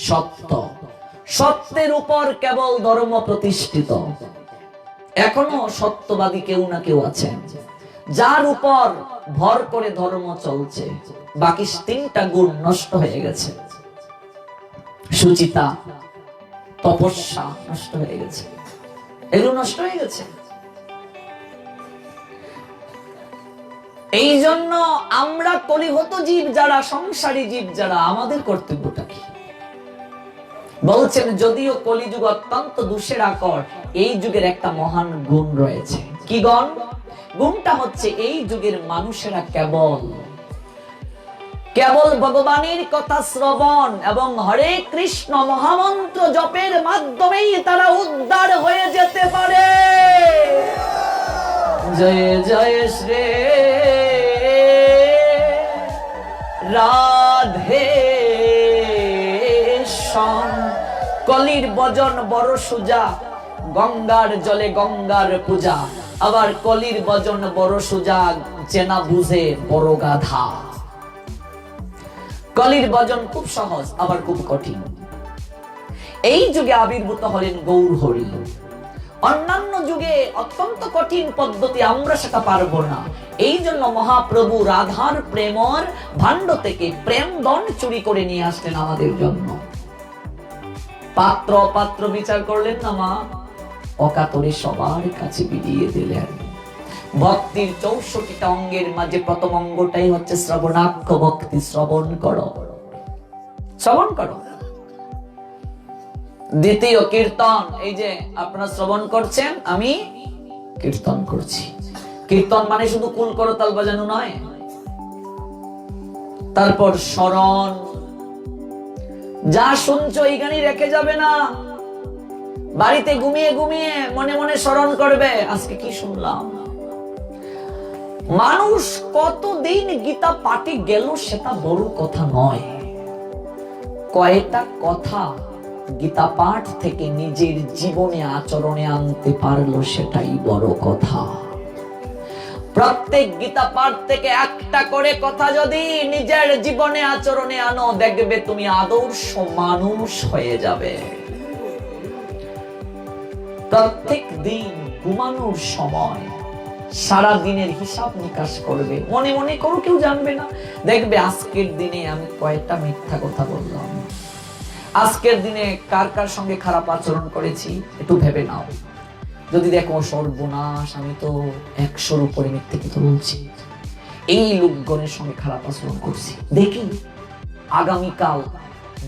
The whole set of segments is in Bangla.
সত্য, সত্যের উপর কেবল ধর্ম প্রতিষ্ঠিত। এখনো সত্যবাদী কেউ না কেউ আছেন যার উপর ভর করে ধর্ম চলছে। বাকি 3টা গুণ নষ্ট হয়ে গেছে। সুচিতা, তপস্যা নষ্ট হয়ে গেছে, এগুলো নষ্ট হয়ে গেছে। এই জন্য আমরা কলিহত জীব যারা, সংসারী জীব যারা, আমাদের কর্তব্যটা কি? বলছেন যদিও কলিযুগ অত্যন্ত দুষের আকর, এই যুগের একটা মহান গুণ রয়েছে। কি গুণ? গুণটা হচ্ছে এই যুগের মানুষেরা কেবল ভগবানের কথা শ্রবণ এবং হরে কৃষ্ণ মহামন্ত্র জপের মাধ্যমেই তারা উদ্ধার হয়ে যেতে পারে। জয় জয় শ্রী রাধে শ্যাম। কলির বজন বড় সুজা, গঙ্গার জলে গঙ্গার পূজা। আবার কলির বজন বড় সুজা, চেনা বুঝে বড় গাধা। কলির বজন খুব সহজ, আবার খুব কঠিন। এই যুগে আবির্ভূত হলেন গৌর হরি। অন্যান্য যুগে অত্যন্ত কঠিন পদ্ধতি, আমরা সেটা পারবো না। এই জন্য মহাপ্রভু রাধার প্রেমর ভাণ্ড থেকে প্রেম ধন চুরি করে নিয়ে আসলেন আমাদের জন্য। পাত্র অপাত্র বিচার করলেন না মা, অকাতরে সবার কাছে বিলিয়ে দিলেন। ভক্তির 64টা অঙ্গের মাঝে প্রথম অঙ্গটাই হচ্ছে শ্রবণাক্ষ ভক্তি। শ্রবণ করো, শ্রবণ করো। দ্বিতীয় কীর্তন, এই যে আপনারা শ্রবণ করছেন, আমি কীর্তন করছি। কীর্তন মানে শুধু কুল করতাল বাজানো নয়। তারপর স্মরণ, যা শুনছো এইখানেই রেখে যাবে না, বাড়িতে ঘুমিয়ে ঘুমিয়ে মনে মনে স্মরণ করবে আজকে কি শুনলাম। মানুষ কতদিন গীতা পাঠে গেল সেটা বড় কথা নয়, কয়টা কথা গীতা পাঠ থেকে নিজের জীবনে আচরণে আনতে পারলো সেটাই বড় কথা। প্রত্যেক গীতা পাঠ থেকে একটা করে কথা যদি নিজের জীবনে আচরণে আনো, দেখবে তুমি আদর্শ মানুষ হয়ে যাবে। প্রত্যেক দিন ঘুমানোর সময় সারা দিনের হিসাব নিকাশ করবে, মনে মনে করো, কেউ জানবে না। দেখবে আজকের দিনে আমি কয়টা মিথ্যা কথা বললাম, আজকের দিনে কার কার সঙ্গে খারাপ আচরণ করেছি, একটু ভেবে নাও। যদি দেখো সর্বনাশ, আমি তো 100-র উপরে মিথ্যে কথা বলছি, এই লোকগণের সঙ্গে খারাপ আচরণ করছি, দেখি আগামীকাল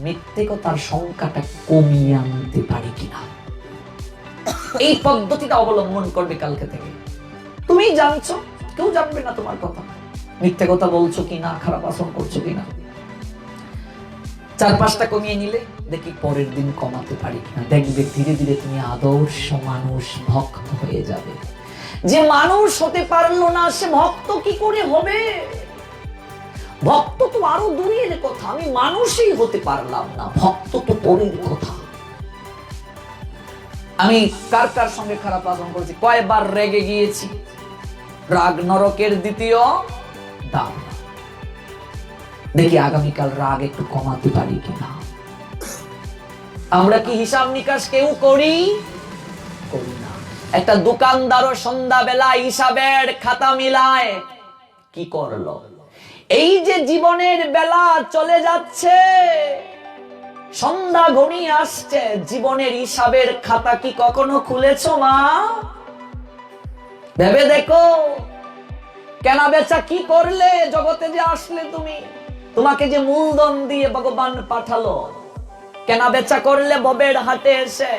মিথ্যে কথার সংখ্যাটা কমিয়ে আনতে পারি কিনা। এই পদ্ধতিটা অবলম্বন করবে কালকে থেকে। তুমি জানছো, কেউ জানবে না তোমার কথা, মিথ্যে কথা বলছো কিনা, খারাপ আচরণ করছো কিনা। 4-5টা কমিয়ে নিলে দেখি পরের দিন কমাতে পারি কিনা। দেখবে ধীরে ধীরে তুমি আদর্শ মানুষ, ভক্ত হয়ে যাবে। যে মানুষ হতে পারলো না সে ভক্ত কি করে হবে? ভক্ত তো আরো দূরের কথা, আমি মানুষই হতে পারলাম না, ভক্ত তো পরের কথা। আমি কার কার সঙ্গে খারাপ আচরণ করেছি, কয়বার রেগে গিয়েছি, রাগ নরকের দ্বিতীয় দ্বার। দেখি আগামীকাল রাগ একটু কমাতে পারি কিনা। আমরা কি হিসাব নিকাশ কেউ করি? করি না। একটা দোকানদারও সন্ধ্যাবেলা হিসাবের খাতা মিলায়, কি করলো? এই যে জীবনের বেলা চলে যাচ্ছে, সন্ধ্যা ঘনিয়ে আসছে, জীবনের হিসাবের খাতা কি কখনো খুলেছো মা? ভেবে দেখো, কেনা বেচা কি করলে জগতে যে আসলে তুমি? তোমাকে যে মূলধন দিয়ে ভগবান পাঠালো, কেনা বেচা করলে ভবের হাটে এসে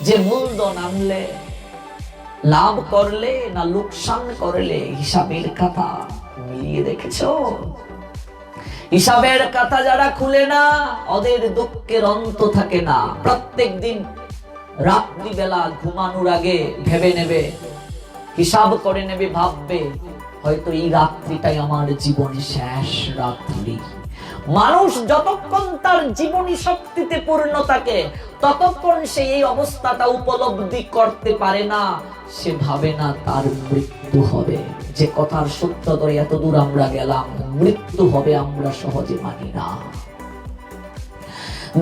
যে মূলধন আনলে, লাভ করলে না লোকসান করলে, হিসাবের খাতা মিলিয়ে দেখেছো? হিসাবের কথা যারা খুলে না, ওদের দুঃখের অন্ত থাকে না। প্রত্যেক দিন রাত্রিবেলা ঘুমানোর আগে ভেবে নেবে, হিসাব করে নেবে, ভাববে হয়তো এই রাত্রিটাই আমার জীবনে শেষ রাত্রি। মানুষ যতক্ষণ তার জীবনী শক্তিতে পূর্ণ থাকে ততক্ষণ সে এই অবস্থাটা উপলব্ধি করতে পারে না। সে ভাবে না তার মৃত্যু হবে। যে কথার সত্য ধরে এত দূর আমরা গেলাম, মৃত্যু হবে আমরা সহজে মানি না।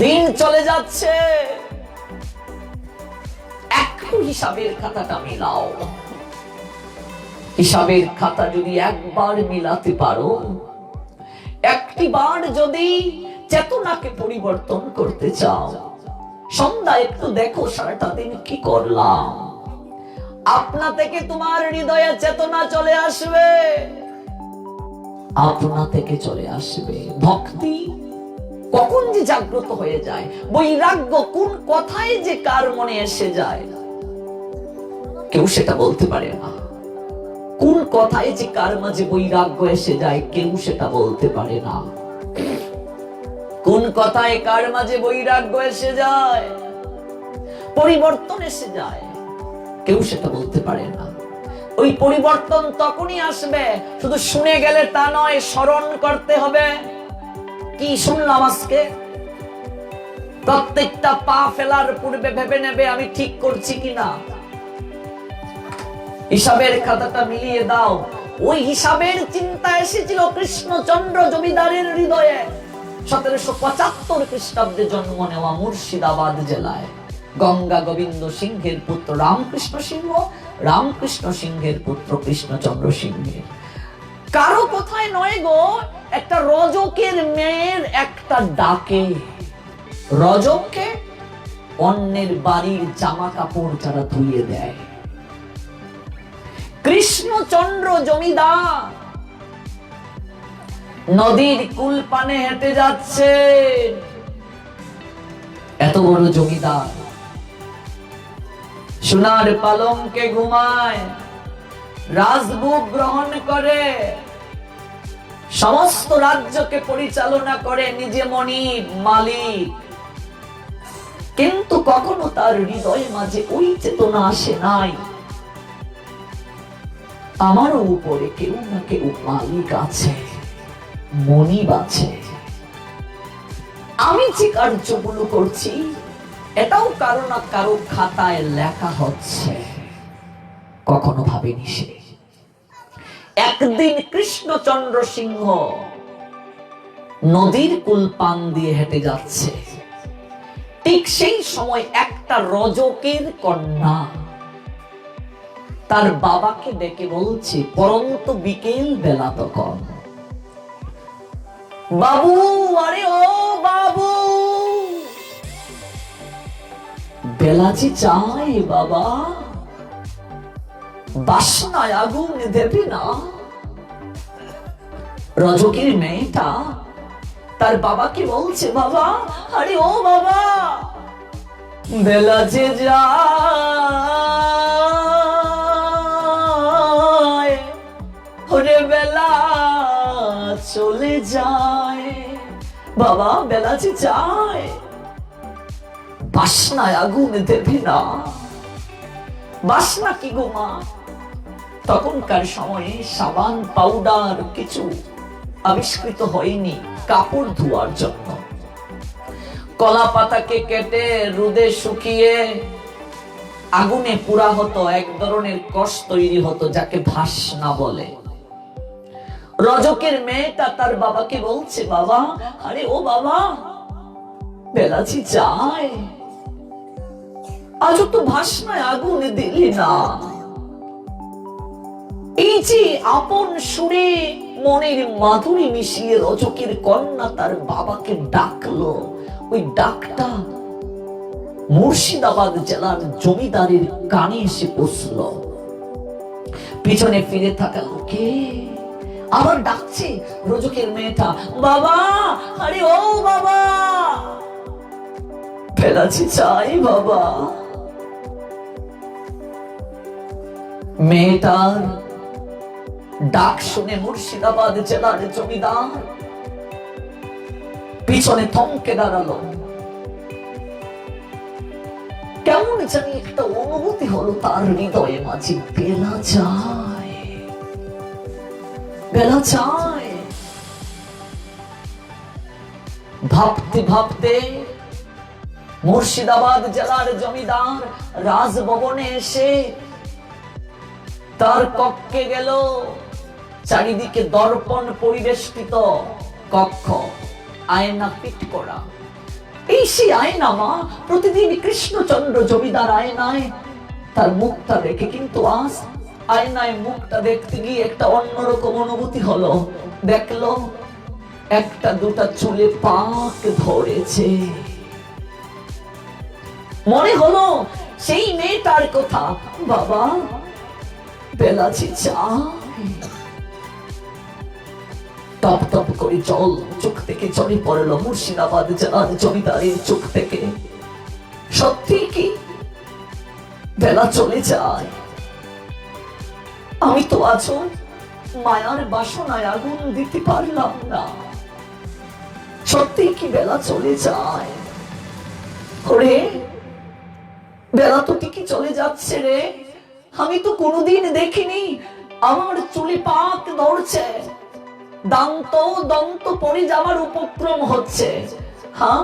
দিন চলে যাচ্ছে, একটু হিসাবের খাতাটা মিলাও। হিসাবের খাতা যদি একবার মিলাতে পারো, একটি বার যদি চেতনাকে পরিবর্তন করতে চাও, সন্ধ্যা একটু দেখো সারাটা দিন কি করলাম। আপনা থেকে তোমার হৃদয়ে চেতনা চলে আসবে, আপনা থেকে চলে আসবে। ভক্তি কখন যে জাগ্রত হয়ে যায়, বৈরাগ্য কোন কথায় যে কার মনে এসে যায় কেউ সেটা বলতে পারে না। কোন কথায় যে কার মাঝে বৈরাগ্য এসে যায় কেউ সেটা বলতে পারে না। কোন কথায় কার মাঝে বৈরাগ্য এসে যায়, পরিবর্তন এসে যায়, কেউ সেটা বলতে পারে না। ওই পরিবর্তন তখনই আসবে, শুধু শুনে গেলে তা নয়, স্মরণ করতে হবে। কি শুনলাম আজকে? প্রত্যেকটা পা ফেলার পূর্বে ভেবে নেবে আমি ঠিক করছি কিনা। হিসাবের খাতাটা মিলিয়ে দাও। ওই হিসাবের চিন্তা এসেছিল কৃষ্ণচন্দ্র জমিদারের হৃদয়ে। 1775 খ্রিস্টাব্দে জন্ম নেওয়া মুর্শিদাবাদ জেলায় গঙ্গা গোবিন্দ সিংহের পুত্র রামকৃষ্ণ সিংহ, রামকৃষ্ণ সিংহের পুত্র কৃষ্ণচন্দ্র সিংহের। কারো কোথায় নয় গো, একটা রজকের মেয়ের একটা ডাকে। রজককে অন্যের বাড়ির জামা কাপড় যারা ধুইয়ে দেয়। কৃষ্ণচন্দ্র জমিদার নদীর কুল পানে হেঁটে যাচ্ছে। এত বড় জমিদার সোনার পালঙ্কে ঘুমায়, রাজভোগ গ্রহণ করে, সমস্ত রাজ্যকে পরিচালনা করে, নিজে মনিব মালিক। কিন্তু কখনো তার হৃদয় মাঝে ওই চেতনা আসে নাই, আমারও উপরে কেউ না কেউ মালিক আছে, মনিব আছে। আমি যে কার্যগুলো করছি এটাও কারো না কারো খাতায় লেখা হচ্ছে। কখনো ভাবেনি সে। একদিন কৃষ্ণচন্দ্র সিংহ নদীর কুল পান দিয়ে হেঁটে যাচ্ছে। ঠিক সেই সময় একটা রজকের কন্যা তার বাবাকে ডেকে বলছে, পরন্ত বিকেল বেলা তখন, বাবু, আরে ও বাবু, বেলা যে চাই বাবা, বাসনায় আগুন দেবে না? রজকের মেয়েটা তার বাবাকে বলছে, বাবা, আরে ও বাবা, বেলা যে যায়, ওরে বেলা চলে যায়, বাবা বেলা যে যায়, বাসনায় আগুন দেবে না? বাসনা কি গো মা? তখনকার সময়ে সাবান পাউডার কিছু আবিষ্কৃত হয়নি কাপড় ধোয়ার জন্য। কলা পাতাকে কেটে রোদে শুকিয়ে আগুনে পুরা হতো, এক ধরনের কষ তৈরি হতো যাকে ভাসনা বলে। রজকের মেয়েটা তার বাবাকে বলছে, বাবা, আরে ও বাবা, বেলাচি যায়, আজ তো ভাসনায় আগুন দিলি না। এই যে আপন সুরে মনের মাধুরী মিশিয়ে রজকের কন্যা তার বাবাকে ডাকলো, ওই ডাকটা মুর্শিদাবাদ জেলার জমিদারের কানে এসে পৌঁছল। পিছনে ফিরে থাকা লোকে আবার ডাকছে রজকের মেয়েটা, বাবা, আরে ও বাবা, ফেলাছি চাই বাবা। মেয়েটার ডাক শুনে মুর্শিদাবাদ জেলার জমিদার পিছনে থমকে দাঁড়ালো। কেমন জানি একটা অনুভূতি হলো তার হৃদয়ে মাঝে, বেলা যায়, বেলা যায়। ভাবতে ভাবতে মুর্শিদাবাদ জেলার জমিদার রাজভবনে এসে তার কক্ষে গেল। চারিদিকে দর্পণ পরিবেষ্টিত কক্ষ, আয়না ফিট করা, এই সে আয়না মা, প্রতিদিন কৃষ্ণচন্দ্র জমিদার আয়নায় তার মুখটা দেখে, কিন্তু আজ আয়নায় মুখটা দেখতে গিয়ে একটা অন্যরকম অনুভূতি হলো। দেখলো একটা দুটা চুলে পাক ধরেছে। মনে হলো সেই মেয়েটার কথা, বাবা বেলাচি চাই। টপ টপ করে জল চোখ থেকে ঝরে পড়লো মুর্শিদাবাদ জেলার জমিদারের চোখ থেকে। সত্যি কি বেলা চলে যায়? আমি তো আছো মায়ার বাসনায় আগুন দিতে পারলাম না। সত্যি কি বেলা চলে যায়? ওরে বেলা তো ঠিকই চলে যাচ্ছে রে। আমি তো কোনোদিন দেখিনি আমার চুলে পাক ধরছে, দান্ত দন্ত পড়ে যাওয়ার উপক্রম হচ্ছে। হ্যাঁ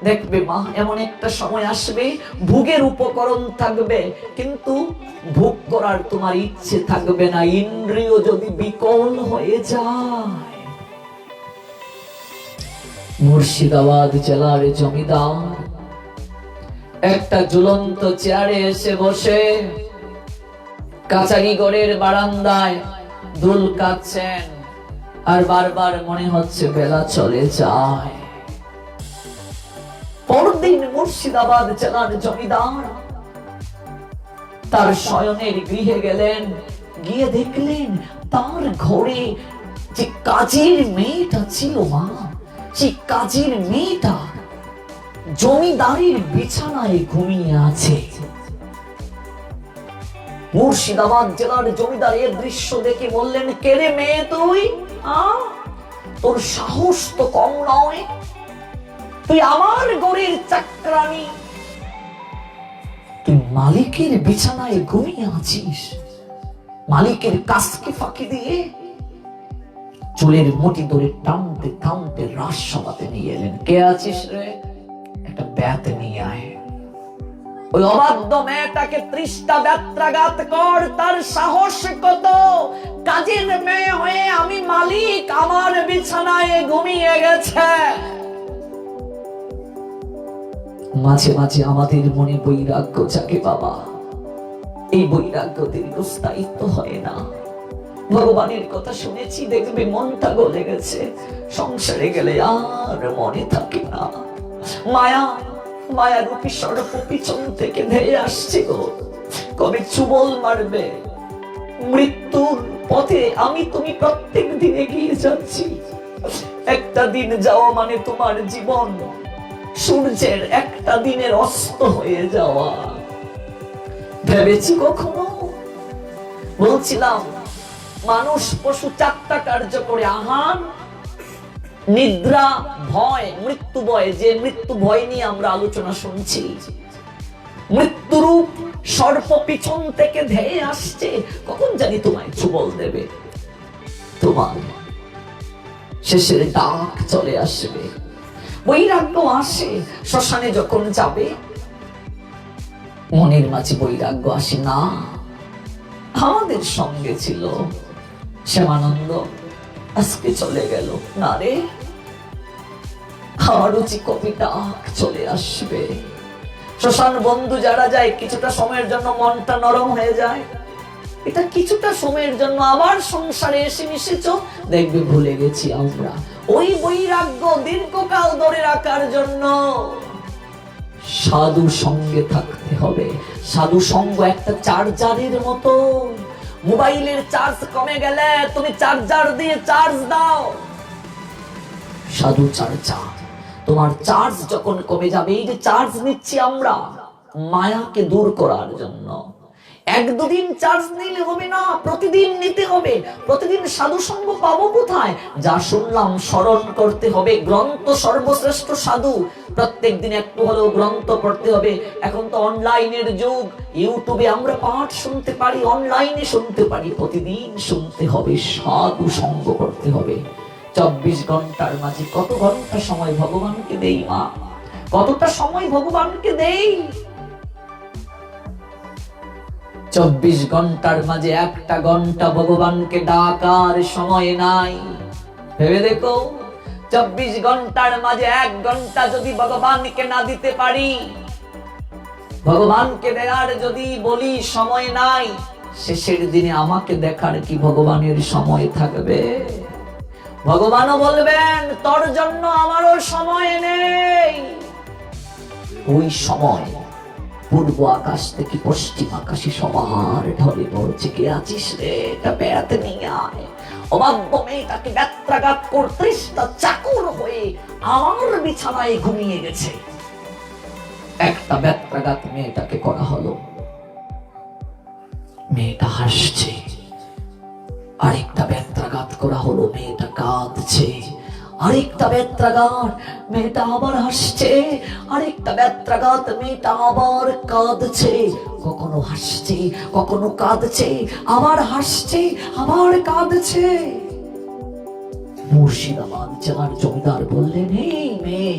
দেখবে মা, এমন একটা সময় আসবে ভোগের উপকরণ থাকবে কিন্তু ভোগ করার তোমার ইচ্ছে থাকবে না, ইন্দ্রিয় যদি বিকল হয়ে যায়। মুর্শিদাবাদ জেলার জমিদার একটা ঝুলন্ত চেয়ারে এসে বসে কাচারিগড়ের বারান্দায় দুল কাচ্ছেন, আর বারবার মনে হচ্ছে বেলা চলে যায়। পরদিন মুর্শিদাবাদ জেলার জমিদার তার শয়নের গৃহে গেলেন, গিয়ে দেখলেন তার ঘরে যে কাজের মেয়েটা ছিল মা, সেই কাজের মেয়েটা জমিদারের বিছানায় ঘুমিয়ে আছে। মুর্শিদাবাদ জেলার জমিদার এই দৃশ্য দেখে বললেন, কে রে মেয়ে তুই? তোর সাহস তো কম নয়, তুই আমার গড়ের চাকরানি, তুই মালিকের বিছানায় ঘুমিয়ে আছিস। মালিকের কাজকে ফাঁকি দিয়ে চুলের মুঠি ধরে টানতে টানতে রাজসভাতে নিয়ে এলেন। কে আছিস রে? একটা ব্যাত নিয়ে আয়। ওই অবাধ্য মেয়েটাকে 30টা ব্যত্রাঘাত কর, তার সাহস কত? কাজের মেয়ে হয়ে আমি মালিক, আমার বিছানায় ঘুমিয়ে গেছে। মাঝে মাঝে আমাদের মনে বৈরাগ্য জাগে বাবা, এই বৈরাগ্য দীর্ঘস্থায়িত্ব হয় না। ভগবানের কথা শুনেছি, দেখবে মনটা গলে গেছে, সংসারে গেলে আর মনে থাকে না। মায়া মায়া রূপী সর্প পিছন থেকে ধেয়ে আসছে গো, কবে চুবল মারবে। মৃত্যুর পথে আমি তুমি প্রত্যেক দিন এগিয়ে যাচ্ছি। একটা দিন যাওয়া মানে তোমার জীবন সূর্যের একটা দিনের অস্ত হয়ে যাওয়া। ভেবেছি কখনো? বলছিলাম মানুষ পশু 4টা কার্য করে, আহার, নিদ্রা, ভয়, মৃত্যু ভয়। যে মৃত্যু ভয় নিয়ে আমরা আলোচনা শুনছি, মৃত্যুরূপ সর্প পিছন থেকে ধেয়ে আসছে, কখন জানি তোমায় ছুবল দেবে। তোমার শেষের ডাক চলে আসবে, বৈরাগ্য আসে। শ্মশানে যখন যাবে মনের মাঝে বৈরাগ্য আসে, না আমাদের সঙ্গে ছিল শ্যামানন্দ, আজকে চলে গেল, না রে আমার রুচি কবিতা চলে আসবে। শ্মশান বন্ধু যারা যায় কিছুটা সময়ের জন্য মনটা নরম হয়ে যায়, এটা কিছুটা সময়ের জন্য। আবার সংসারে এসে মিশেছ, দেখবে ভুলে গেছি আমরা। ওই বৈরাগ্য দীর্ঘকাল ধরে রাখার জন্য সাধু সঙ্গে থাকতে হবে। সাধু সঙ্গ একটা চার্জারের মতো, মোবাইলের চার্জ কমে গেলে তুমি চার্জার দিয়ে চার্জ দাও। সাধু চার্জার, তোমার চার্জ যখন কমে যাবে, এই যে চার্জ নিচ্ছি আমরা মায়াকে দূর করার জন্য, 1-2 দিন চার্জ নিলে হবে না, প্রতিদিন নিতে হবে। প্রতিদিন সাধু সঙ্গ পাবো কোথায়? যা শুনলাম স্মরণ করতে হবে। গ্রন্থ সর্বশ্রেষ্ঠ সাধু, প্রত্যেক দিন একটু হলেও গ্রন্থ পড়তে হবে। এখন তো অনলাইনের যুগ, ইউটিউবে আমরা পাঠ শুনতে পারি, অনলাইনে শুনতে পারি, প্রতিদিন শুনতে হবে, সাধু সঙ্গ করতে হবে। 24 ঘন্টার মাঝে কত ঘন্টা সময় ভগবানকে দেই মা? কতটা সময় ভগবানকে দেই? 24 ঘন্টার মাঝে 1টা ঘন্টা ভগবানকে ডাকার সময় নাই। ভেবে দেখো, 24 ঘন্টার মাঝে 1 ঘন্টা যদি ভগবানকে না দিতে পারি, ভগবানকে দেখার যদি বলি সময় নাই, শেষের দিনে আমাকে দেখার কি ভগবানের সময় থাকবে? ভগবানও বলবেন তোর জন্য আমারও সময় নেই। ওই সময় পূর্ব আকাশ থেকে পশ্চিম আকাশে সবার ঢলে পড়ছে, কে আছিস রে, এটা বেড়াতে নিয়ে আয়। অবাধ্য মেয়েটাকে ব্যত্রাঘাত করতে চাকর হয়ে আমার বিছানায় ঘুমিয়ে গেছে। একটা ব্যত্রাঘাত মেয়েটাকে করা হলো, মেয়েটা হাসছে। আরেকটা ব্যত্রাঘাত করা হলো, মেয়েটা কাঁদছে। আরেকটা ব্যত্রাঘাত, মেয়েটা আবার হাসছে। আরেকটা ব্যত্রাঘাত, মেয়েটা আবার কাঁদছে। কখনো হাসছে, কখনো কাঁদছে, আবার হাসছে, আবার কাঁদছে। মুর্শিদাবাদ জেলার জমিদার বললেন, এই মেয়ে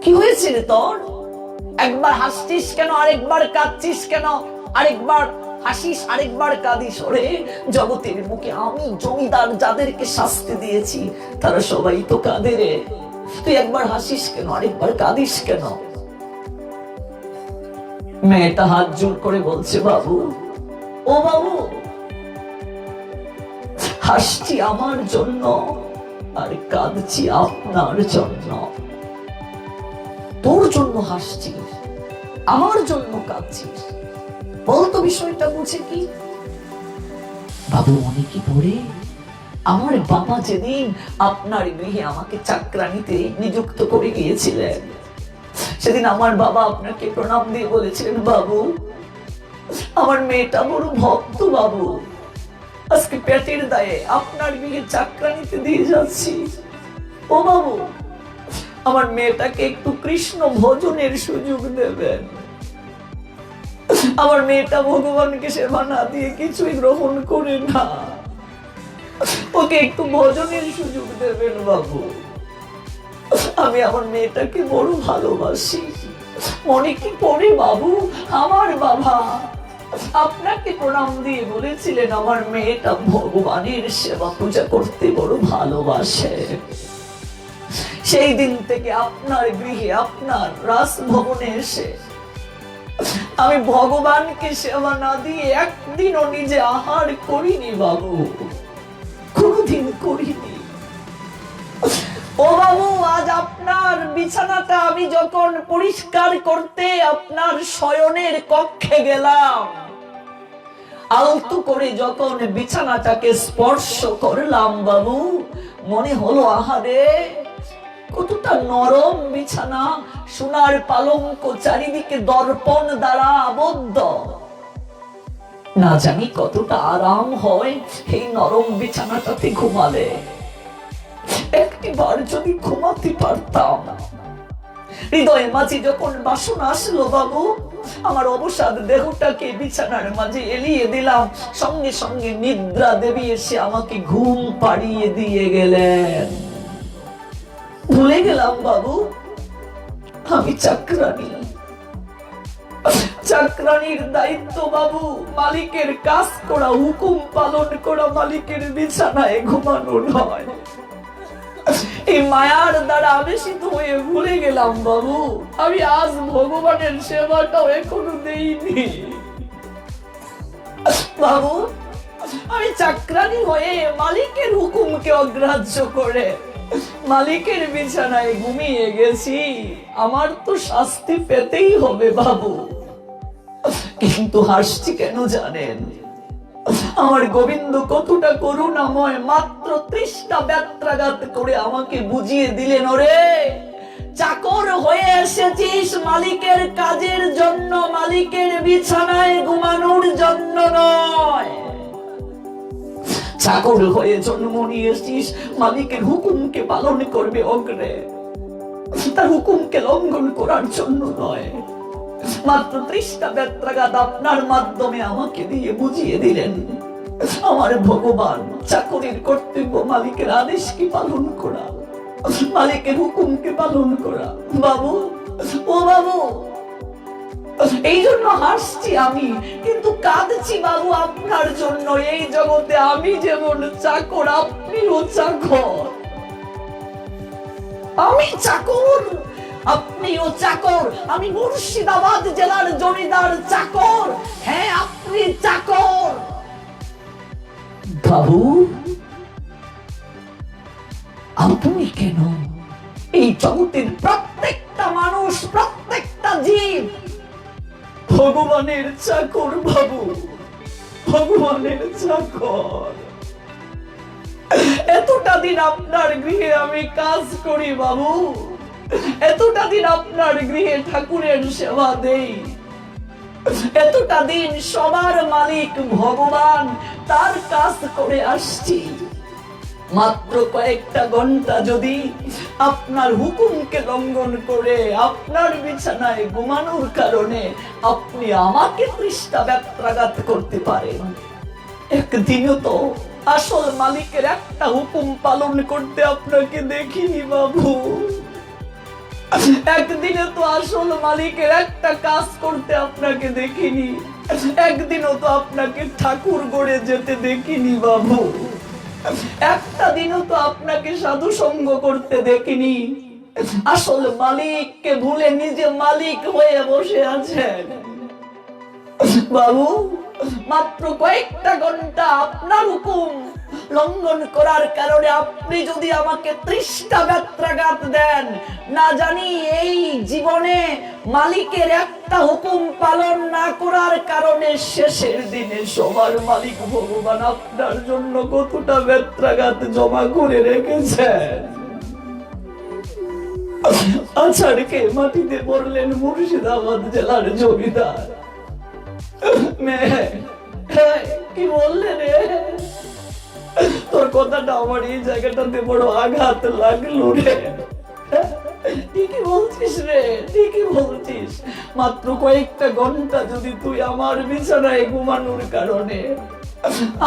কি হয়েছে রে তোর? একবার হাসছিস কেন, আরেকবার কাঁদছিস কেন? আরেকবার হাসিস, আরেকবার কাঁদিস। ওরে জগতের মুখে আমি জমিদার যাদেরকে শাস্তি দিয়েছি তারা সবাই তো কাঁদে রে, তুই একবার হাসিস কেন, আরেকবার কাঁদিস কেন? মেয়েটা হাত জোর করে বলছে, বাবু, ও বাবু, হাসছি আমার জন্য আর কাঁদছি আপনার জন্য। তোর জন্য হাসছি, আমার জন্য কাঁদছিস, বলতো বিষয়টা বুঝে কি? বাবু মনে কি পড়ে, আমার বাবা যেদিন আপনার গৃহে আমাকে চাকরানিতে নিযুক্ত করে গিয়েছিলেন, সেদিন আমার বাবা আপনাকে প্রণাম দিয়ে বলেছিলেন, বাবু আমার মেয়েটা বড় ভক্ত, বাবু আজকে পেটের দায়ে আপনার গৃহে চাকরানিতে দিয়ে যাচ্ছি। ও বাবু, আমার মেয়েটাকে একটু কৃষ্ণ ভজনের সুযোগ দেবেন। আমার মেয়েটা ভগবানকে সেবা না দিয়ে কিছুই গ্রহণ করে না, ওকে একটু ভজনের সুযোগ দেবেন বাবু। আমি আমার মেয়েটাকে বড় ভালোবাসি। মনে কি পড়ে বাবু, আমার বাবা আপনাকে প্রণাম দিয়ে বলেছিলেন আমার মেয়েটা ভগবানের সেবা পূজা করতে বড় ভালোবাসে। সেই দিন থেকে আপনার গৃহে, আপনার রাজভবনে এসে আমি ভগবানকে সেবা না দিয়ে একদিনও নিজে আহার করিনি বাবু, কোনদিন করিনি। ও বাবু, আজ আপনার বিছানাটা আমি যখন পরিষ্কার করতে আপনার শয়নের কক্ষে গেলাম, আলতু করে যখন বিছানাটাকে স্পর্শ করলাম বাবু, মনে হলো আহারে কতটা নরম বিছানা, সোনার পালঙ্ক, চারিদিকে দর্পণ দ্বারা আবদ্ধ। না জানি কতটা আরাম হয় এই নরম বিছানাটাতে ঘুমালে। একটিবার যদি ঘুমাতে পারতাম। হৃদয়ের মাঝে যখন বাসনা আসলো বাবু, আমার অবসাদ দেহটাকে বিছানার মাঝে এলিয়ে দিলাম, সঙ্গে সঙ্গে নিদ্রা দেবী এসে আমাকে ঘুম পাড়িয়ে দিয়ে গেলেন। ভুলে গেলাম বাবু আমি চাকরানি। চাকরানির দায়িত্ব বাবু মালিকের কাজ করা, হুকুম পালন করা, মালিকের বিছানায় ঘুমানো নয়। এই মায়ার দ্বারা আবেশিত হয়ে ভুলে গেলাম বাবু আমি আজ ভগবানের সেবাটাও এখনো দেইনি। বাবু আমি চাকরানি হয়ে মালিকের হুকুমকে অগ্রাহ্য করে মালিকের বিছানায় ঘুমিয়ে গেছি, আমার তো শাস্তি পেতেই হবে বাবু। কিন্তু হাসছি কেন জানেন? আমার গোবিন্দ কতটা করুণাময়, মাত্র 30টা ব্যত্রাঘাত করে আমাকে বুঝিয়ে দিলেন, ওরে চাকর হয়ে এসেছিস মালিকের কাজের জন্য, মালিকের বিছানায় ঘুমানোর জন্য নয়। চাকর হয়ে জন্ম নিয়েছিস মালিকের হুকুমকে পালন করবে অগ্রে, তার হুকুমকে লঙ্ঘন করার জন্য নয়। মাত্র 30টা ব্যত্রাঘাত আপনার মাধ্যমে আমাকে দিয়ে বুঝিয়ে দিলেন আমার ভগবান চাকরির কর্তব্য মালিকের আদেশকে পালন করা, মালিকের হুকুমকে পালন করা। বাবু ও বাবু, এই জন্য হাসছি আমি, কিন্তু কাঁদছি বাবু আপনার জন্য। এই জগতে আমি যেমন চাকর, আপনিও চাকর। আমি চাকর, আপনিও চাকর, আমি মুর্শিদাবাদ জেলার জমিদার চাকর। হ্যাঁ, আপনি চাকর। বাবু, আপনি কেন? এই জগতের প্রত্যেকটা মানুষ, প্রত্যেকটা জীব ভগবানের চাকর বাবু, ভগবানের চাকর। এতটা দিন আপনার গৃহে আমি কাজ করি বাবু, এতটা দিন আপনার গৃহে ঠাকুরের সেবা দেই, এতটা দিন সবার মালিক ভগবান, তার কাজ করে আসছি। মাত্র কয়েকটা ঘন্টা যদি আপনার হুকুমকে লঙ্ঘন করে আপনার বিছানায় ঘুমানোর কারণে আপনি আমাকে তৃষ্ণা ব্যত্রাঘাত করতে পারেন, একদিনও তো আসল মালিকের একটা হুকুম পালন করতে আপনাকে দেখিনি বাবু। একদিনে তো আসল মালিকের একটা কাজ করতে আপনাকে দেখিনি, একদিনও তো আপনাকে ঠাকুর গড়ে যেতে দেখিনি বাবু। একটা দিনও তো আপনাকে সাধু সঙ্গ করতে দেখিনি। আসল মালিককে ভুলে নিজে মালিক হয়ে বসে আছেন বাবু। মাত্র কয়েকটা ঘন্টা আপনার হুকুম লঙ্ঘন করার কারণে আপনি যদি আমাকে তৃষ্ণা ব্যত্রাঘাত দেন, না জানি এই জীবনে মালিকের একটা হুকুম পালন না করার কারণে শেষের দিনে সবার মালিক ভগবান আপনার জন্য কতটা ব্যত্রাঘাত জমা করে রেখেছেন। আছাড়কে মাটিতে পড়লেন মুর্শিদাবাদ জেলার জমিদার। কি বললে রে? তোর কথাটা আমার এই জায়গাটাতে বড় আঘাত লাগলো রে। ঠিকই বলছিস রে, ঠিকই বলছিস। মাত্র কয়েকটা ঘন্টা যদি তুই আমার বিছানায় ঘুমানোর কারণে,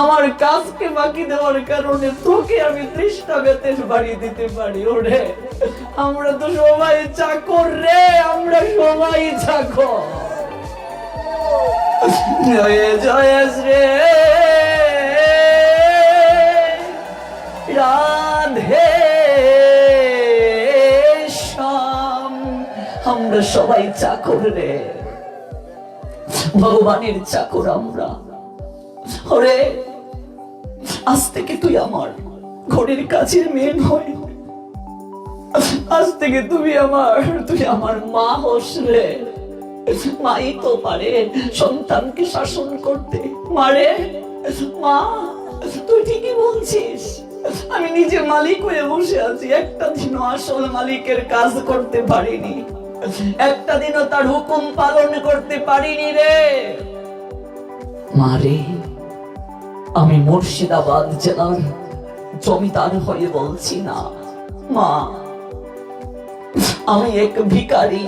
আমার কাজকে বাকি দেওয়ার কারণে তোকে আমি তৃষ্ণা বেতের বাড়ি দিতে পারি। ওরে, আমরা তো সবাই চাকর রে, আমরা সবাই চাকর। জয় জয় শ্রী রাধে শ্যাম, আমরা সবাই চাকর রে, ভগবানের চাকর আমরা। ওরে, আজ থেকে তুই আমার ঘরের কাছের মেয়ে নয়, আজ থেকে তুই আমার মা হোস রে। মাই তো পারে সন্তানকে শাসন করতে। মারে, মা তুই ঠিকই বলছিস, আমি নিজে মালিক হয়ে বসে আছি, একটা দিনও আসল মালিকের কাজ করতে পারিনি, একটা দিনও তার হুকুম পালন করতে পারিনি রে। মারে, আমি মুর্শিদাবাদ জেলার জমিদার হয়ে বলছি না মা, আমি এক ভিখারি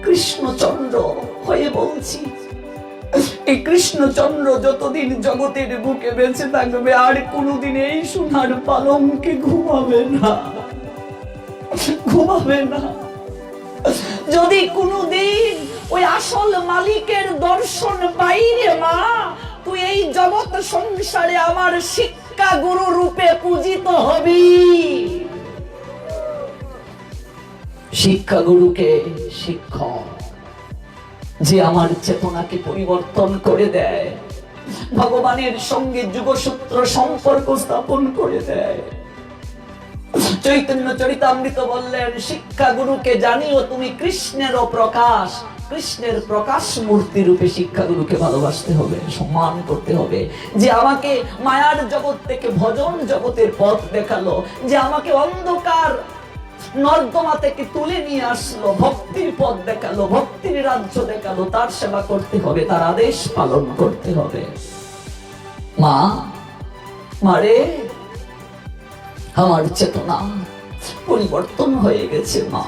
কৃষ্ণচন্দ্র হয়ে বলছি। এই কৃষ্ণচন্দ্র যতদিন জগতের বুকে বেঁচে থাকবে আর কোনোদিন এই সোনার পালঙ্কে ঘুমাবে না, ঘুমাবে না। যদি কোনোদিন ওই আসল মালিকের দর্শন পাই রে মা, তুই এই জগৎ সংসারে আমার শিক্ষা গুরু রূপে পূজিত হবি। শিক্ষা গুরুকে শিক্ষক, যে আমার চেতনাকে পরিবর্তন করে দেয়, ভগবানের সঙ্গে যুগসূত্র সম্পর্ক স্থাপন করে দেয়। চৈতন্য চরিতামৃত বললেন, শিক্ষা গুরুকে জানিও তুমি কৃষ্ণেরও প্রকাশ। কৃষ্ণের প্রকাশ মূর্তি রূপে শিক্ষা গুরুকে ভালোবাসতে হবে, সম্মান করতে হবে। যে আমাকে মায়ার জগৎ থেকে ভজন জগতের পথ দেখালো, যে আমাকে অন্ধকার নর্দমা থেকে তুলে নিয়ে আসলো, ভক্তির পথ দেখালো, ভক্তির রাজ্য দেখালো, তার সেবা করতে হবে, তার আদেশ পালন করতে হবে। মা, মারে, আমার চেতনা পরিবর্তন হয়ে গেছে মা।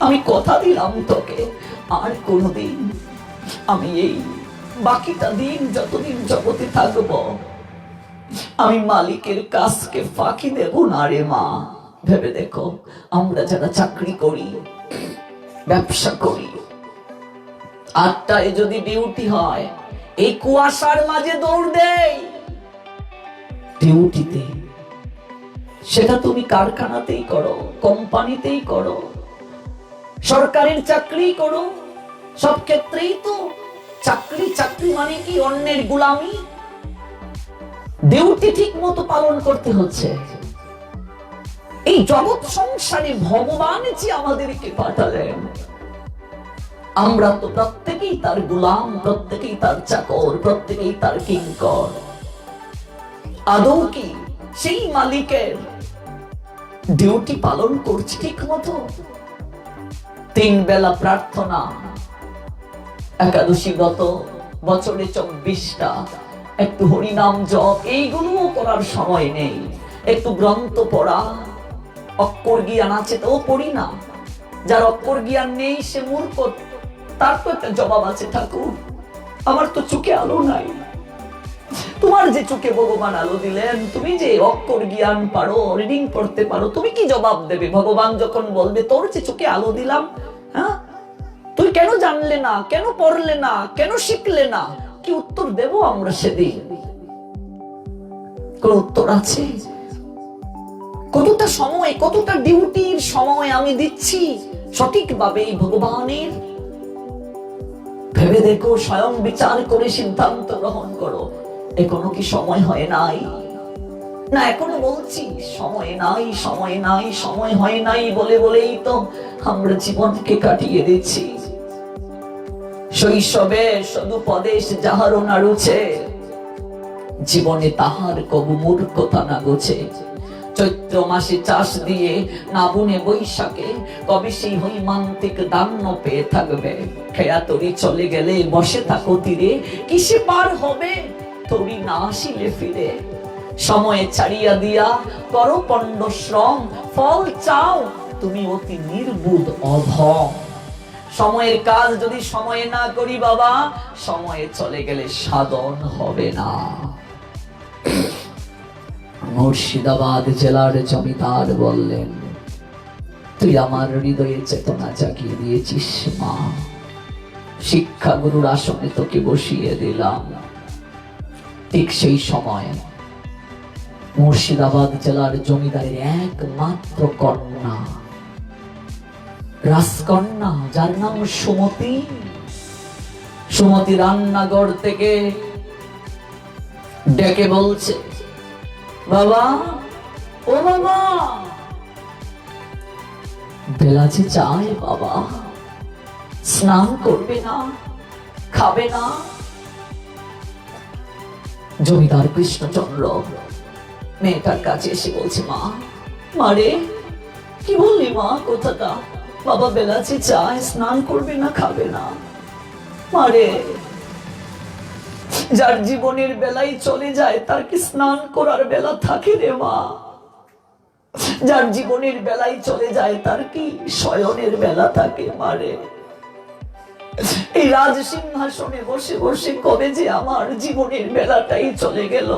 আমি কথা দিলাম তোকে, আর কোনদিন আমি এই বাকিটা দিন যতদিন জগতে থাকবো, আমি মালিকের কাজকে ফাঁকি দেব না রে মা। ভেবে দেখো, আমরা যারা চাকরি করি, ব্যবসা করি, 8টায় যদি ডিউটি হয়, এই কুয়াশার মাঝে দৌড় দেই ডিউটিতে। সেটা তুমি কারখানাতেই করো, কোম্পানিতেই করো, সরকারের চাকরি করো, সব ক্ষেত্রেই তো চাকরি। চাকরি মানে কি? অন্যের গোলামি। ডিউটি ঠিক মতো পালন করতে হচ্ছে। এই জগৎ সংসারে ভগবান যে আমাদেরকে পাঠালেন, আমরা তো প্রত্যেকেই তার গোলাম, প্রত্যেকেই তার চাকর, প্রত্যেকেই তার কিঙ্কর। আদৌ কি সেই মালিকের ডিউটি পালন করছি ঠিক মতো? 3 বেলা প্রার্থনা, একাদশী ব্রত, বছরে 24টা, একটু হরিনাম জপ, এইগুলো করার সময় নেই। একটু গ্রন্থ পড়া, অক্ষর জ্ঞান আছে তো পড়ি না। যার অক্ষর জ্ঞান নেই সে মূর্খ। তার তো একটা জবাব আছে, ঠাকুর আমার তো চোখে আলো নাই। তোমার যে চোখে ভগবান আলো দিলেন, তুমি যে অক্ষর জ্ঞান পারো, রিডিং পড়তে পারো, তুমি কি জবাব দেবে ভগবান যখন বলবে তোর যে চোখে আলো দিলাম, হ্যাঁ তুই কেন জানলে না, কেন পড়লে না, কেন শিখলে না? কি উত্তর দেব আমরা সেদিন? কোন উত্তর আছে? কতটা সময়, কতটা ডিউটির সময় আমি দিচ্ছি সঠিকভাবে এই ভগবানের? ভেবে দেখো, স্বয়ং বিচার করে সিদ্ধান্ত গ্রহণ করো। এখনো কি সময় হয় নাই? না এখনো বলছি সময় নাই, সময় নাই, সময় হয় নাই বলেই তো আমরা জীবনকে কাটিয়ে দিচ্ছি। শৈশবে সদুপদেশ যাহারও না রুছে, জীবনে তাহার কবু মূর্খতা না গোছে। চৈত্র মাসে চাষ দিয়ে না বুনে বৈশাখে, কবে সেই হৈমান্তিক দান্য পেয়ে থাকবে? খেয়া তরি চলে গেলে বসে থাকো তীরে, কিসে পার হবে তরি না আসিলে ফিরে। সময়ে ছাড়িয়া দিয়া করো পণ্ড শ্রম, ফল চাও তুমি অতি নির্বুধ অধম। সময়ের কাজ যদি সময়ে না করি বাবা, সময়ে চলে গেলে সাধন হবে না। মুর্শিদাবাদ জেলার জমিদার বললেন, তুই আমার হৃদয়ে চেতনা জাগিয়ে দিয়েছিস মা, শিক্ষা গুরুর আসনে তোকে বসিয়ে দিলাম। ঠিক সেই সময় মুর্শিদাবাদ জেলার জমিদারের একমাত্র কন্যা, রাজকন্যা, যার নাম সুমতি। সুমতি রান্নাঘর থেকে ডেকে বলছে, বাবা, ও বাবা, বেলা যে চায় বাবা, স্নান করবে না, খাবে না? জমিদার কৃষ্ণচন্দ্র মেয়েটার কাছে এসে বলছে, মা, মারে কি বললি মা কথাটা? বাবা বেলা যে চায়, স্নান করবে না, খাবে না। মারে, যার জীবনের বেলাই চলে যায় তার কি স্নান করার বেলা থাকে রে মা? যার জীবনের বেলাই চলে যায় তার কি শয়নের বেলা থাকে? মারে, এই রাজ সিংহাসনে বসে বসে কবে যে আমার জীবনের বেলাটাই চলে গেল,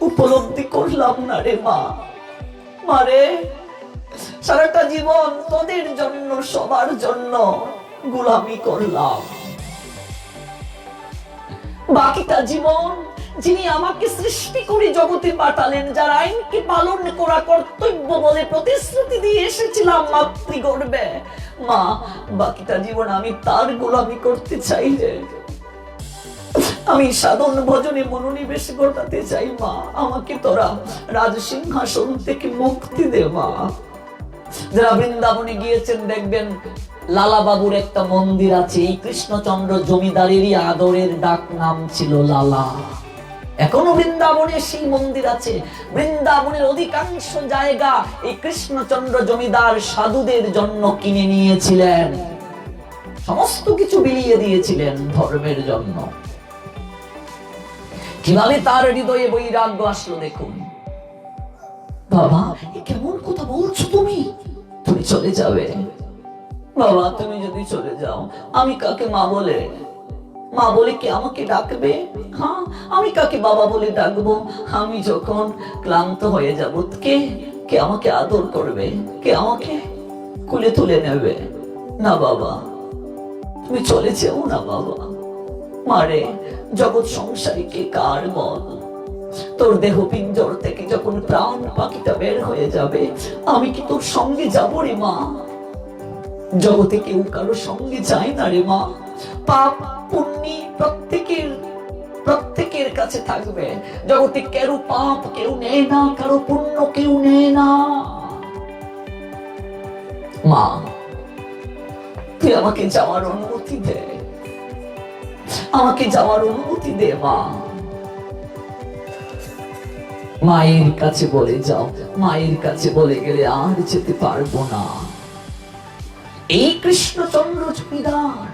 উপলব্ধি করলাম না রে মা। মারে, সারাটা জীবন তোদের জন্য, সবার জন্য গোলামি করলাম। বাকিটা জীবন যিনি আমাকে সৃষ্টি করে জগতে পাঠালেন, যার আইনকে পালন করা কর্তব্য বলে প্রতিশ্রুতি দিয়ে এসেছিলাম মাতৃগর্ভে, মা, বাকিটা জীবন আমি তার গোলামি করতে চাই রে। আমি সাধন ভজনে মনোনিবেশ ঘটাতে চাই মা। আমাকে তোরা রাজসিংহাসন থেকে মুক্তি দে মা। যারা বৃন্দাবনে গিয়েছেন দেখবেন লালা বাবুর একটা মন্দির আছে। এই কৃষ্ণচন্দ্র জমিদারেরই আদরের ডাক নাম ছিল লালা। এখনো বৃন্দাবনে সেই মন্দির আছে। বৃন্দাবনের অধিকাংশ জায়গা এই কৃষ্ণচন্দ্র জমিদার সাধুদের জন্য কিনে নিয়েছিলেন, সমস্ত কিছু বিলিয়ে দিয়েছিলেন ধর্মের জন্য। কিভাবে তার হৃদয়ে বৈরাগ্য আসলো দেখুন। বাবা, কেমন কথা বলছো তুমি? তুমি চলে যাবে বাবা, তুমি যদি চলে যাও আমি কাকে মা বলে, মা বলে কি আমাকে ডাকবে? হ্যাঁ, আমি কাকে বাবা বলে ডাকবো? আমি যখন ক্লান্ত হয়ে যাব কে কে আমাকে আদর করবে? কে আমাকে কোলে তুলে নেবে? না বাবা, তুমি চলে যেও না বাবা। মারে, জগৎ সংসারী কে কার বল? তোর দেহ পিঞ্জর থেকে যখন প্রাণ পাখিটা বের হয়ে যাবে, আমি কি তোর সঙ্গে যাব রে মা? জগতে কেউ কারো সঙ্গে যায় না রে মা। পাপ পুণ্যি প্রত্যেকের কাছে থাকবে। জগতে কারো পাপ কেউ নেয় না, কারো পুণ্য কেউ নেয় না। মা, তুই আমাকে যাওয়ার অনুমতি দে, আমাকে যাওয়ার অনুমতি দে মা। মায়ের কাছে বলে যাও, মায়ের কাছে বলে গেলে আর যেতে পারবো না। এই কৃষ্ণচন্দ্র জমিদার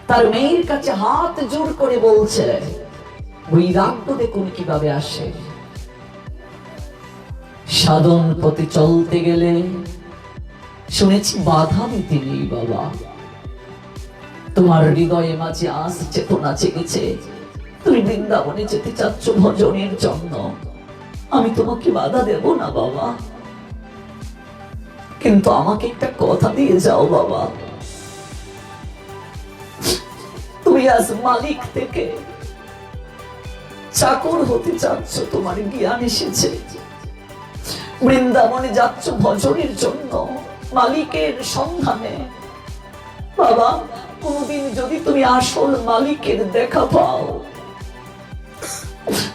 তার মেয়ের কাছে হাত জোর করে বলছে, বৈরাগ্য দেখুন কিভাবে আসে। সাধন পথে চলতে গেলে শুনেছি বাধা দিতে নেই বাবা। তোমার হৃদয়ে মাঝে আজ চেতনা জেগেছে, তুমি বৃন্দাবনে যেতে চাচ্ছ ভজনের জন্য, আমি তোমাকে বাধা দেব না বাবা। কিন্তু আমাকে একটা কথা দিয়ে যাও বাবা, তুমি আজ মালিক থেকে চাকর হতে চাচ্ছ, তোমার জ্ঞান এসেছে, বৃন্দাবনে যাচ্ছ ভজনের জন্য মালিকের সন্ধানে। বাবা, কোনদিন যদি তুমি আসল মালিকের দেখা পাও,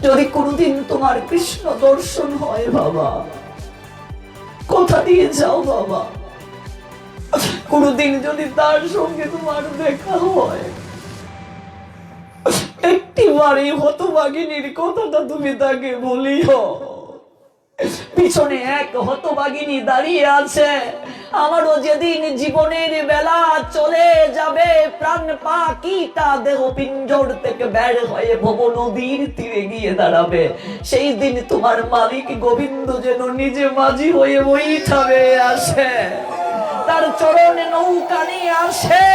যদি কোনদিন তোমার কৃষ্ণ দর্শন হয় বাবা, কথা দিয়ে যাও বাবা, কোনদিন যদি তার সঙ্গে তোমার দেখা হয়, একটিবারে হতভাগিনীর কথাটা তুমি তাকে বলিও। পিছনে এক হতভাগিনী দাঁড়িয়ে আছে, আমারও যেদিন জীবনের বেলা চলে যাবে, প্রাণ পাখিটা দেহ পিঞ্জর থেকে বের হয়ে ভব নদীর তীরে গিয়ে দাঁড়াবে, সেই দিন তোমার মালিক গোবিন্দ যেন নিজে মাঝি হয়ে বইঠাবে আসে, তার চরণে নৌকা নিয়ে আসে,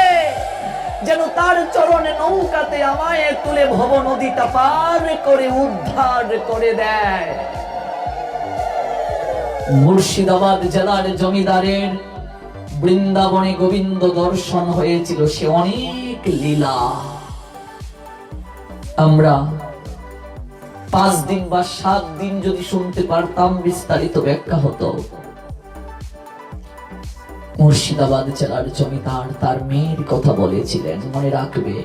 যেন তার চরণে নৌকাতে আমায় তুলে ভব নদীটা পার করে উদ্ধার করে দেয়। মুর্শিদাবাদ জেলার জমিদারের বৃন্দাবনে গোবিন্দ দর্শন হয়েছিল, সে অনেক লীলা। আমরা 5 দিন বা 7 দিন যদি শুনতে পারতাম, বিস্তারিত ব্যাখ্যা হতো। মুর্শিদাবাদ জেলার জমিদার তার মেয়ের কথা বলেছিলেন, মনে রাখবে,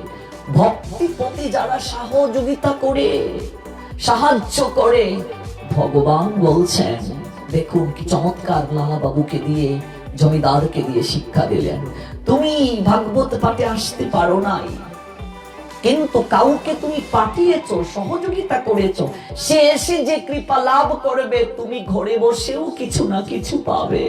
ভক্তি প্রতি যারা সহযোগিতা করে, সাহায্য করে, ভগবান বলছেন, দেখুন কি চমৎকার লালা বাবুকে দিয়ে, জমিদারকে দিয়ে শিক্ষা দিলেন। তুমি ভাগবত পাঠে আসতে পারো নাই, কিন্তু কাউকে তুমি পাঠিয়েছো, সহযোগিতা করেছো, সে এসে যে কৃপা লাভ করবে, তুমি ঘরে বসেও কিছু না কিছু পাবে।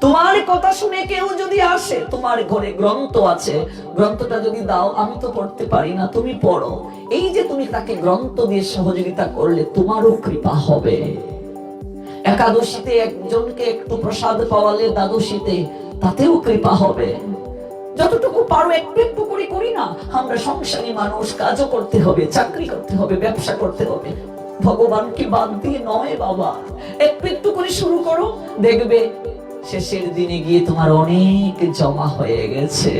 তোমার কথা শুনে কেউ যদি আসে, তোমার ঘরে গ্রন্থ আছে, গ্রন্থটা যদি দাও, আমি তো পড়তে পারি না, তুমি পড়ো, এই যে তুমি তাকে গ্রন্থ দিয়ে সহযোগিতা করলে, তোমারও কৃপা হবে। একাদশীতে একজনকে একটু প্রসাদ পাওয়ালে, দ্বাদশীতে তাতেও কৃপা হবে। যতটুকু পারো একটু একটু করে করি না আমরা, সংসারী মানুষ, কাজও করতে হবে, চাকরি করতে হবে, ব্যবসা করতে হবে, ভগবানকে বাদ দিয়ে নয় বাবা। একটু একটু করে শুরু করো, দেখবে শেষের দিনে গিয়ে তোমার অনেক জমা হয়ে গেছে।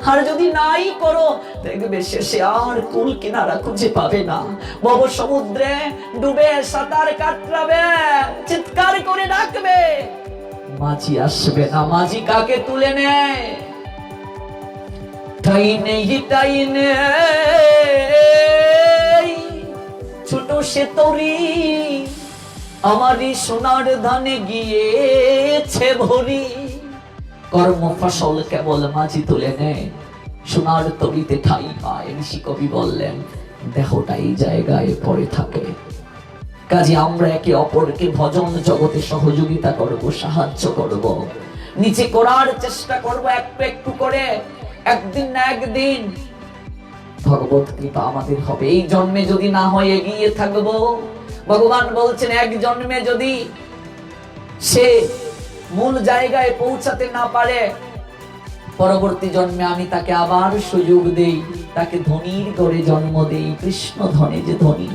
আর যদি নাই করো, দেখবে শেষে আর কুল কিনারা খুঁজে পাবে না, ভব সমুদ্রে ডুবে সাঁতার কাটবে, চিৎকার করে ডাকবে, মাঝি আসবে না। মাঝি কাকে তুলে নেয়? ঠাই নেই, ঠাই নেই, ছোট সে তরি, আমারই সোনার ধানে গিয়েছে ভরি। কর্ম ফসল কেবল মাঝি তুলে নেয়, সোনার তরিতে ঠাই পায়। ঋষি কবি বললেন, দেহটাই জায়গায় পড়ে থাকে। কাজে আমরা একে অপরকে ভজন জগতে সহযোগিতা করব, সাহায্য করব, নিচে করার চেষ্টা করব, একটু একটু করে। একদিন না একদিন ভগবত কৃপা আমাদের হবে। এই জন্মে যদি না হয়, এগিয়ে থাকবো। ভগবান বলছেন, এক জন্মে যদি সে মূল জায়গায় পৌঁছাতে না পারে, পরবর্তী জন্মে আমি তাকে আবার সুযোগ দেই, তাকে ধনীর ঘরে জন্ম দেই। কৃষ্ণ ধনে যে ধনী,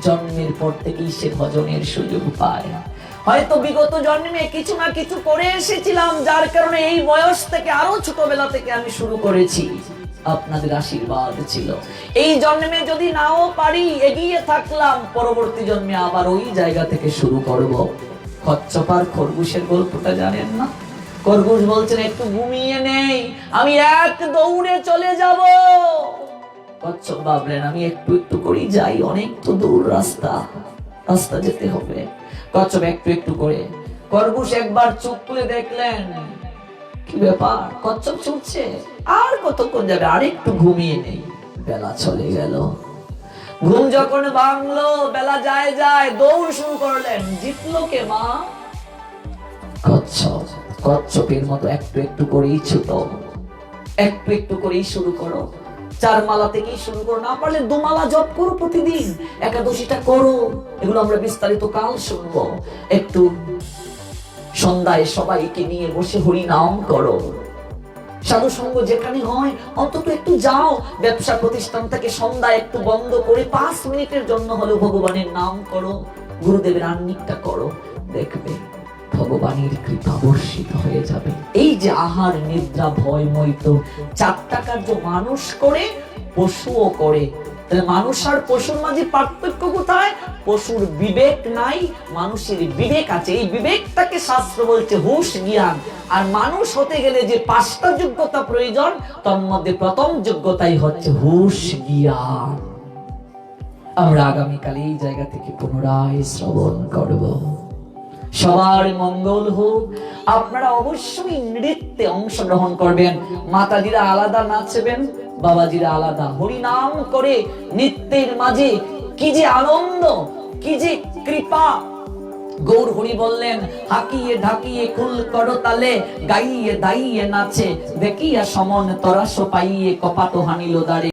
জন্মের পর থেকেই সে ভজনের সুযোগ পায়। হয়তো বিগত জন্মে কিছু না কিছু করে এসেছিলাম, যার কারণে এই বয়স থেকে, আরো ছোটবেলা থেকে আমি শুরু করেছি। আপনাদের আশীর্বাদ ছিল। এই জন্মে যদি নাও পারি, এগিয়ে থাকলাম, পরবর্তী জন্মে আবার ওই জায়গা থেকে শুরু করব। কচ্ছপ আর খরগোশের গল্পটা জানেন না? খরগোশ বলছেন একটু ঘুমিয়ে নেই, আমি এক দৌড়ে চলে যাব। কচ্ছপ ভাবলেন আমি একটু একটু করেই যাই, অনেক তো দূর রাস্তা, রাস্তা যেতে হবে। কচ্ছপ একটু একটু করে। খরগোশ একবার চোখ খুলে দেখলেন কি ব্যাপার, কচ্ছপ ছুটছে, আর কতক্ষণ যাবে, আর একটু ঘুমিয়ে নেই। বেলা চলে গেল। ঘুম যখন ভাঙলো, বেলা যায় যায়, দৌড় শুরু করলেন। জিতলো কে মা? কচ্ছপ। কচ্ছপের মতো একটু একটু করেই ছুটো, একটু একটু করেই শুরু করো। 4 মালা থেকেই শুরু করো, না পারলে 2 মালা জপ করো প্রতিদিন, একাদশীটা করো। এগুলো আমরা বিস্তারিত কাল শুনবো। একটু সন্ধ্যায় সবাইকে নিয়ে বসে হরি নাম করো। সাধু সঙ্গ যেখানে হয় অন্তত একটু যাও। ব্যবসা প্রতিষ্ঠান থেকে সন্ধ্যায় একটু বন্ধ করে 5 মিনিটের জন্য হলেও ভগবানের নাম করো, গুরুদেবের আহ্নিকটা করো, দেখবে ভগবানের কৃপা বর্ষিত হয়ে যাবে। এই যে আহার নিদ্রা ভয়ময় তো 4টা কার্য মানুষ করে, পশুও করে। তাহলে মানুষ আর পশুর মাঝে পার্থক্য কোথায়? পশুর বিবেক নাই, মানুষের বিবেক আছে। এই বিবেকটাকে শাস্ত্র বলছে হুঁশ জ্ঞান। আর মানুষ হতে গেলে যে 5টা যোগ্যতা প্রয়োজন, তার মধ্যে প্রথম যোগ্যতাই হচ্ছে হুঁশ জ্ঞান। আমরা আগামীকাল এই জায়গা থেকে পুনরায় শ্রবণ করব। সবার মঙ্গল হোক। আপনারা অবশ্যই নৃত্যে অংশগ্রহণ করবেন। মাতাজিরা আলাদা নাচবেন, বাবাজিরা আলাদা। হরি নাম করে নৃত্যের মাঝে কি যে আনন্দ, কি যে কৃপা। গৌর হরি বললেন হাকিয়ে ঢাকিয়ে কুল করো তালে, গাইয়ে দাইয়ে নাচে, দেখিয়া সমন তরাস পাইয়ে কপাট হানিল দাঁড়ে।